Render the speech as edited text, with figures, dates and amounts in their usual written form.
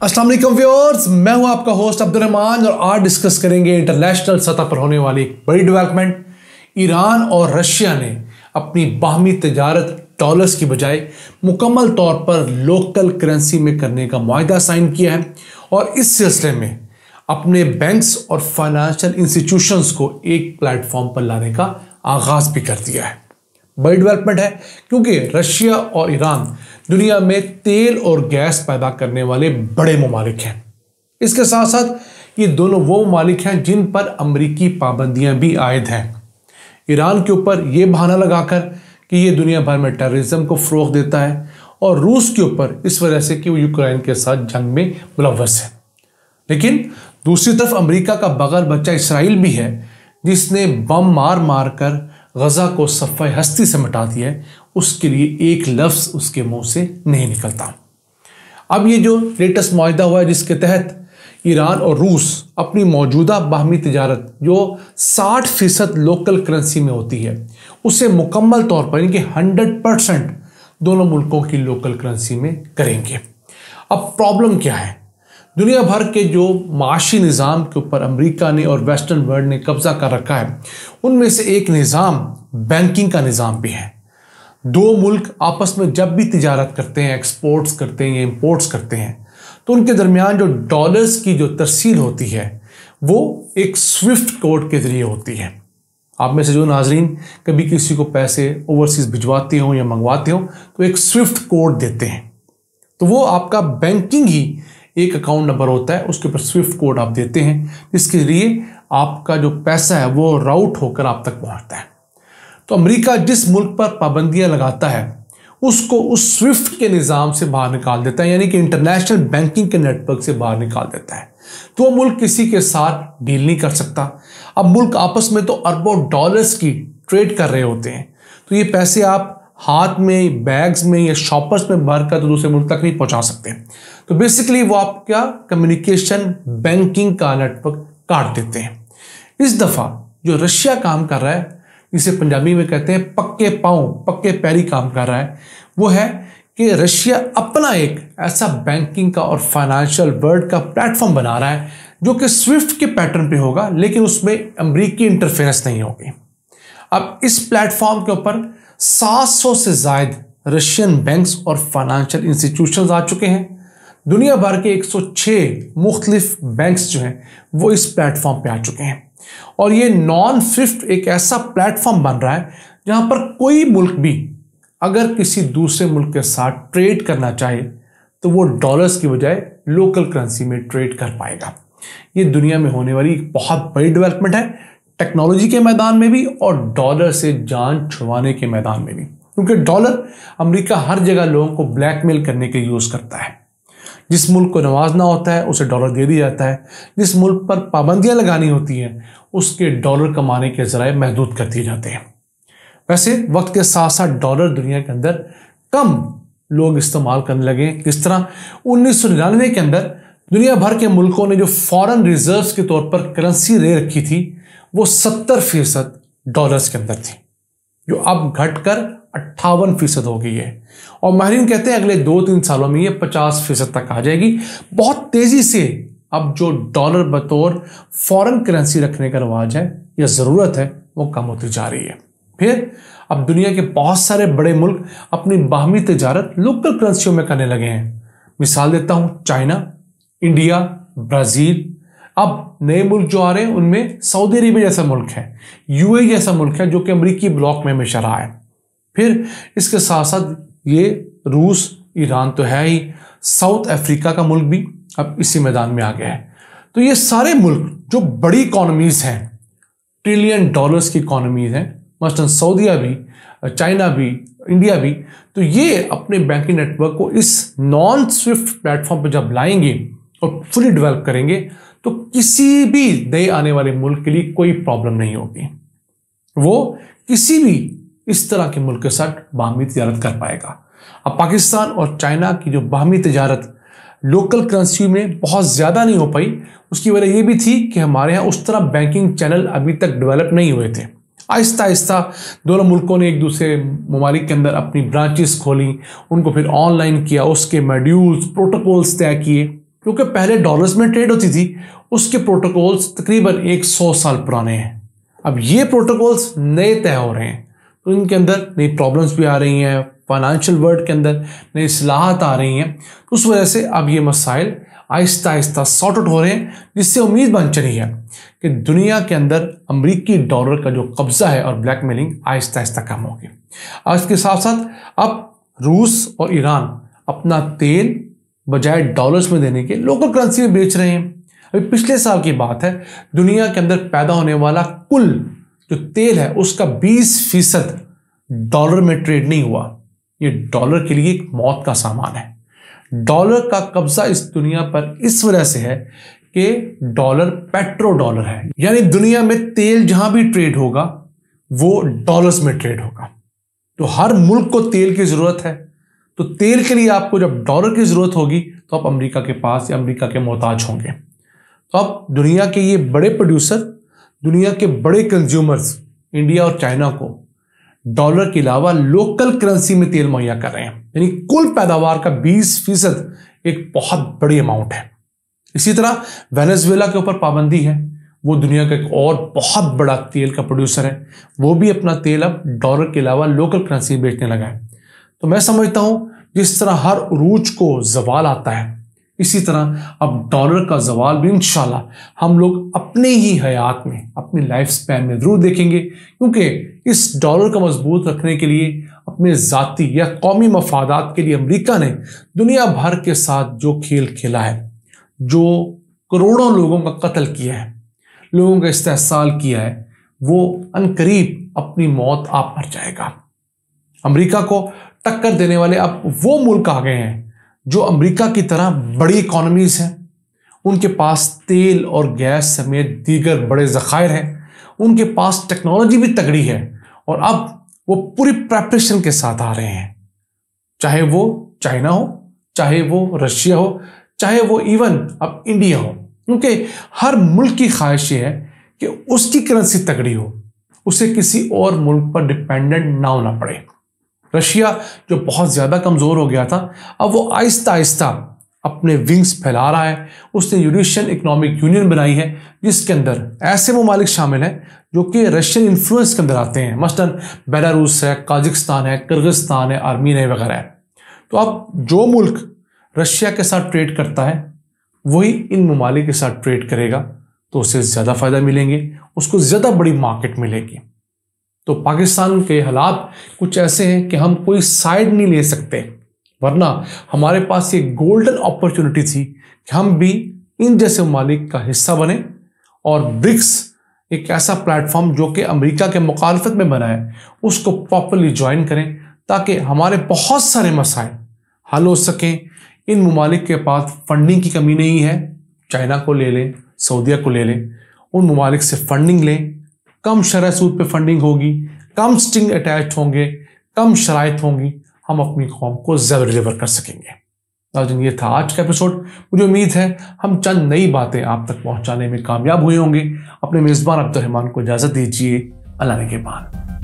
अस्सलाम वालेकुम व्यूअर्स, मैं हूं आपका होस्ट अब्दुल रहमान और आज डिस्कस करेंगे इंटरनेशनल सतह पर होने वाली एक बड़ी डेवलपमेंट। ईरान और रशिया ने अपनी बाहमी तजारत डॉलर्स की बजाय मुकम्मल तौर पर लोकल करेंसी में करने का मुआहदा साइन किया है और इस सिलसिले में अपने बैंक्स और फाइनेंशियल इंस्टीट्यूशंस को एक प्लेटफॉर्म पर लाने का आगाज भी कर दिया है। बड़ी डेवलपमेंट है क्योंकि रशिया और ईरान दुनिया में तेल और गैस पैदा करने वाले बड़े ममालिक हैं। इसके साथ साथ ये दोनों वो ममालिक हैं जिन पर अमरीकी पाबंदियां भी आयद हैं। ईरान के ऊपर ये बहाना लगाकर कि ये दुनिया भर में टेररिज्म को फ़रोग़ देता है और रूस के ऊपर इस वजह से कि वो यूक्रेन के साथ जंग में मुलव्वस है। लेकिन दूसरी तरफ अमरीका का बगल बच्चा इसराइल भी है जिसने बम मार मार कर गजा को सफ़ाई हस्ती से मिटा दिया है। उसके लिए एक लफ्ज़ उसके मुंह से नहीं निकलता। अब ये जो लेटेस्ट मुआहदा हुआ है जिसके तहत ईरान और रूस अपनी मौजूदा बाहमी तिजारत जो 60% लोकल करेंसी में होती है उसे मुकम्मल तौर पर यानी कि 100% दोनों मुल्कों की लोकल करेंसी में करेंगे। अब प्रॉब्लम क्या है? दुनिया भर के जो माशी निज़ाम के ऊपर अमेरिका ने और वेस्टर्न वर्ल्ड ने कब्जा कर रखा है उनमें से एक निज़ाम बैंकिंग का निज़ाम भी है। दो मुल्क आपस में जब भी तिजारत करते हैं, एक्सपोर्ट्स करते हैं या इंपोर्ट्स करते हैं तो उनके दरमियान जो डॉलर्स की जो तरसील होती है वो एक स्विफ्ट कोड के ज़रिए होती है। आप में से जो नाजरीन कभी किसी को पैसे ओवरसीज़ भिजवाते हो या मंगवाते हो तो एक स्विफ्ट कोड देते हैं, तो वो आपका बैंकिंग ही एक अकाउंट नंबर होता है, उसके ऊपर स्विफ्ट कोड आप देते हैं जिसके ज़रिए आपका जो पैसा है वो राउट होकर आप तक पहुंचता है। तो अमेरिका जिस मुल्क पर पाबंदियां लगाता है उसको उस स्विफ्ट के निज़ाम से बाहर निकाल देता है, यानी कि इंटरनेशनल बैंकिंग के नेटवर्क से बाहर निकाल देता है। तो वो मुल्क किसी के साथ डील नहीं कर सकता। अब मुल्क आपस में तो अरबों डॉलर्स की ट्रेड कर रहे होते हैं, तो ये पैसे आप हाथ में, बैग्स में या शॉपर्स में भर कर तो दूसरे मुल्क तक नहीं पहुंचा सकते। तो बेसिकली वो आपका कम्युनिकेशन बैंकिंग का नेटवर्क काट देते हैं। इस दफ़ा जो रशिया काम कर रहा है, जिसे पंजाबी में कहते हैं पक्के पाँव पक्के पैरी काम कर रहा है, वो है कि रशिया अपना एक ऐसा बैंकिंग का और फाइनेंशियल वर्ल्ड का प्लेटफॉर्म बना रहा है जो कि स्विफ्ट के पैटर्न पे होगा, लेकिन उसमें अमरीकी इंटरफेरेंस नहीं होगी। अब इस प्लेटफॉर्म के ऊपर 700 से ज़ायद रशियन बैंक्स और फाइनेंशियल इंस्टीट्यूशंस आ चुके हैं। दुनिया भर के 106 मुख्तलिफ बैंक्स जो हैं वो इस प्लेटफॉर्म पे आ चुके हैं और ये नॉन स्विफ्ट एक ऐसा प्लेटफॉर्म बन रहा है जहां पर कोई मुल्क भी अगर किसी दूसरे मुल्क के साथ ट्रेड करना चाहे तो वो डॉलर्स की बजाय लोकल करेंसी में ट्रेड कर पाएगा। ये दुनिया में होने वाली एक बहुत बड़ी डेवलपमेंट है, टेक्नोलॉजी के मैदान में भी और डॉलर से जान छुड़वाने के मैदान में भी, क्योंकि डॉलर अमेरिका हर जगह लोगों को ब्लैकमेल करने के यूज़ करता है। जिस मुल्क को नवाजना होता है उसे डॉलर दे दिया जाता है, जिस मुल्क पर पाबंदियां लगानी होती हैं उसके डॉलर कमाने के ज़राए महदूद कर दिए जाते हैं। वैसे वक्त के साथ साथ डॉलर दुनिया के अंदर कम लोग इस्तेमाल करने लगे। किस तरह 1999 के अंदर दुनिया भर के मुल्कों ने जो फॉरेन रिजर्व्स के तौर पर करेंसी ले रखी थी वो 70% डॉलर्स के अंदर थी, जो अब घटकर 58% हो गई है और माहिरीन कहते हैं अगले 2-3 सालों में ये 50% तक आ जाएगी। बहुत तेजी से अब जो डॉलर बतौर फॉरेन करेंसी रखने का रवाज है या ज़रूरत है वो कम होती जा रही है। फिर अब दुनिया के बहुत सारे बड़े मुल्क अपनी बाहमी तिजारत लोकल करेंसियों में करने लगे हैं। मिसाल देता हूँ, चाइना, इंडिया, ब्राज़ील। अब नए मुल्क जो आ रहे हैं उनमें सऊदी अरेबिया जैसा मुल्क है, यूएई जैसा मुल्क है जो कि अमरीकी ब्लॉक में हमेशा रहा है। फिर इसके साथ साथ ये रूस, ईरान तो है ही, साउथ अफ्रीका का मुल्क भी अब इसी मैदान में आ गया है। तो ये सारे मुल्क जो बड़ी इकॉनमीज़ हैं, ट्रिलियन डॉलर्स की इकॉनमीज़ हैं, मसलन सऊदीया भी, चाइना भी, इंडिया भी, तो ये अपने बैंकिंग नेटवर्क को इस नॉन स्विफ्ट प्लेटफॉर्म पर जब लाएंगे और फुली डेवलप करेंगे तो किसी भी नए आने वाले मुल्क के लिए कोई प्रॉब्लम नहीं होगी। वो किसी भी इस तरह के मुल्क के साथ बाहमी तिजारत कर पाएगा। अब पाकिस्तान और चाइना की जो बाहमी तिजारत लोकल करेंसी में बहुत ज़्यादा नहीं हो पाई, उसकी वजह यह भी थी कि हमारे यहाँ उस तरह बैंकिंग चैनल अभी तक डेवलप नहीं हुए थे। आहिस्ता आहिस्ता दोनों मुल्कों ने एक दूसरे ममालिक के अंदर अपनी ब्रांचेस खोली, उनको फिर ऑनलाइन किया, उसके मॉड्यूल्स, प्रोटोकॉल्स तय किए क्योंकि पहले डॉलर्स में ट्रेड होती थी, उसके प्रोटोकॉल्स तकरीबन 100 साल पुराने हैं। अब ये प्रोटोकॉल्स नए तय हो रहे हैं, तो इनके अंदर नई प्रॉब्लम्स भी आ रही हैं, फाइनेंशियल वर्ल्ड के अंदर नई इस्लाहत आ रही हैं। तो उस वजह से अब ये मसाइल आहिस्ता आहिस्ता सॉर्ट आउट हो रहे हैं, जिससे उम्मीद बन चली है कि दुनिया के अंदर अमरीकी डॉलर का जो कब्जा है और ब्लैकमेलिंग आहिस्ता आहिस्ता कम होगी। आज के साथ साथ अब रूस और ईरान अपना तेल बजाय डॉलर्स में देने के लोकल करेंसी में बेच रहे हैं। अभी पिछले साल की बात है, दुनिया के अंदर पैदा होने वाला कुल जो तेल है उसका 20% डॉलर में ट्रेड नहीं हुआ। ये डॉलर के लिए एक मौत का सामान है। डॉलर का कब्जा इस दुनिया पर इस वजह से है कि डॉलर पेट्रो डॉलर है, यानी दुनिया में तेल जहां भी ट्रेड होगा वो डॉलर्स में ट्रेड होगा। तो हर मुल्क को तेल की जरूरत है, तो तेल के लिए आपको जब डॉलर की जरूरत होगी तो आप अमेरिका के पास या अमेरिका के मोहताज होंगे। तो अब दुनिया के ये बड़े प्रोड्यूसर, दुनिया के बड़े कंज्यूमर्स इंडिया और चाइना को डॉलर के अलावा लोकल करेंसी में तेल मुहैया कर रहे हैं, यानी कुल पैदावार का 20% एक बहुत बड़ी अमाउंट है। इसी तरह वेनेजुएला के ऊपर पाबंदी है, वो दुनिया का एक और बहुत बड़ा तेल का प्रोड्यूसर है, वो भी अपना तेल अब डॉलर के अलावा लोकल करेंसी बेचने लगा है। तो मैं समझता हूं जिस तरह हर उरूज को जवाल आता है, इसी तरह अब डॉलर का जवाल भी इंशाल्लाह हम लोग अपने ही हयात में, अपनी लाइफ स्पैन में जरूर देखेंगे, क्योंकि इस डॉलर को मजबूत रखने के लिए अपने जाती या कौमी मफादात के लिए अमेरिका ने दुनिया भर के साथ जो खेल खेला है, जो करोड़ों लोगों का कत्ल किया है, लोगों का इस्तेहसाल किया है, वो अनकरीब अपनी मौत आप मर जाएगा। अमेरिका को टक्कर देने वाले अब वो मुल्क आ गए हैं जो अमेरिका की तरह बड़ी इकोनॉमीज हैं, उनके पास तेल और गैस समेत दीगर बड़े ज़खायर हैं, उनके पास टेक्नोलॉजी भी तगड़ी है, और अब वो पूरी प्रेपरेशन के साथ आ रहे हैं। चाहे वो चाइना हो, चाहे वो रशिया हो, चाहे वो इवन अब इंडिया हो, क्योंकि हर मुल्क की ख्वाहिश ये है कि उसकी करेंसी तगड़ी हो, उसे किसी और मुल्क पर डिपेंडेंट ना होना पड़े। रशिया जो बहुत ज़्यादा कमज़ोर हो गया था, अब वो आहिस्ता आहिस्ता अपने विंग्स फैला रहा है। उसने यूरेशियन इकोनॉमिक यूनियन बनाई है, जिसके अंदर ऐसे ममालिक शामिल हैं जो कि रशियन इन्फ्लुएंस के अंदर आते हैं, मसलन बेलारूस है, काजिकिस्तान है, किर्गिस्तान है, आर्मीनिया वगैरह है। तो अब जो मुल्क रशिया के साथ ट्रेड करता है वही इन ममालिक के साथ ट्रेड करेगा, तो उसे ज़्यादा फ़ायदा मिलेंगे, उसको ज़्यादा बड़ी मार्केट मिलेगी। तो पाकिस्तान के हालात कुछ ऐसे हैं कि हम कोई साइड नहीं ले सकते, वरना हमारे पास ये गोल्डन अपॉर्चुनिटी थी कि हम भी इन जैसे ममालिक का हिस्सा बने, और ब्रिक्स एक ऐसा प्लेटफॉर्म जो कि अमेरिका के मुखालफत में बना है उसको प्रॉपरली ज्वाइन करें, ताकि हमारे बहुत सारे मसाइल हल हो सकें। इन ममालिक के पास फंडिंग की कमी नहीं है, चाइना को ले लें, सऊदीया को ले लें, उन ममालिक से फंडिंग लें, कम शरह सूद पे फंडिंग होगी, कम स्ट्रिंग अटैच होंगे, कम शराइत होंगी, हम अपनी कौम को ज़्यादा डिलीवर कर सकेंगे। नाज़रीन, ये था आज का एपिसोड। मुझे उम्मीद है हम चंद नई बातें आप तक पहुंचाने में कामयाब हुए होंगे। अपने मेज़बान अब्दुल रहमान को इजाज़त दीजिए। अल्लाह ने के बाद।